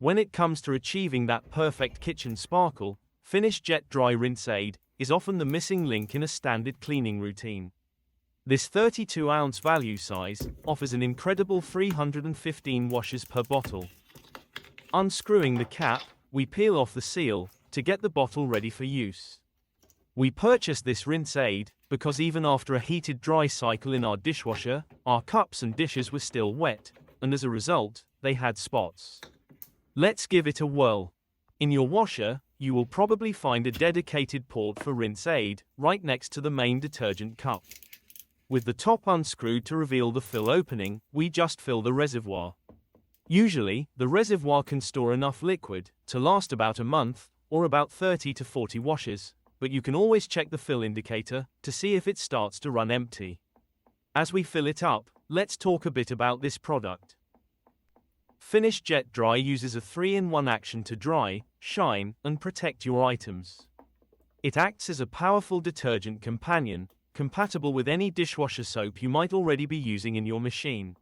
When it comes to achieving that perfect kitchen sparkle, Finish Jet Dry Rinse Aid is often the missing link in a standard cleaning routine. This 32-ounce value size offers an incredible 315 washes per bottle. Unscrewing the cap, we peel off the seal to get the bottle ready for use. We purchased this rinse aid because even after a heated dry cycle in our dishwasher, our cups and dishes were still wet, and as a result, they had spots. Let's give it a whirl. In your washer, you will probably find a dedicated port for rinse aid right next to the main detergent cup. With the top unscrewed to reveal the fill opening, we just fill the reservoir. Usually, the reservoir can store enough liquid to last about a month, or about 30 to 40 washes, but you can always check the fill indicator to see if it starts to run empty. As we fill it up, let's talk a bit about this product. Finish Jet Dry uses a 3-in-1 action to dry, shine, and protect your items. It acts as a powerful detergent companion, compatible with any dishwasher soap you might already be using in your machine.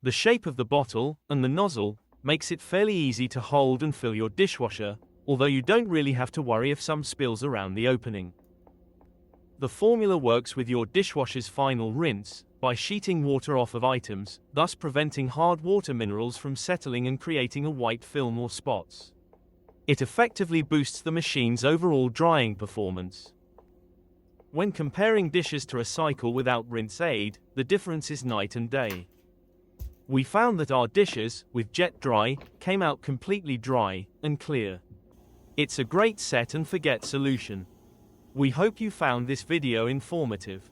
The shape of the bottle and the nozzle makes it fairly easy to hold and fill your dishwasher, although you don't really have to worry if some spills around the opening. The formula works with your dishwasher's final rinse by sheeting water off of items, thus preventing hard water minerals from settling and creating a white film or spots. It effectively boosts the machine's overall drying performance. When comparing dishes to a cycle without rinse aid, the difference is night and day. We found that our dishes, with Jet Dry, came out completely dry and clear. It's a great set and forget solution. We hope you found this video informative.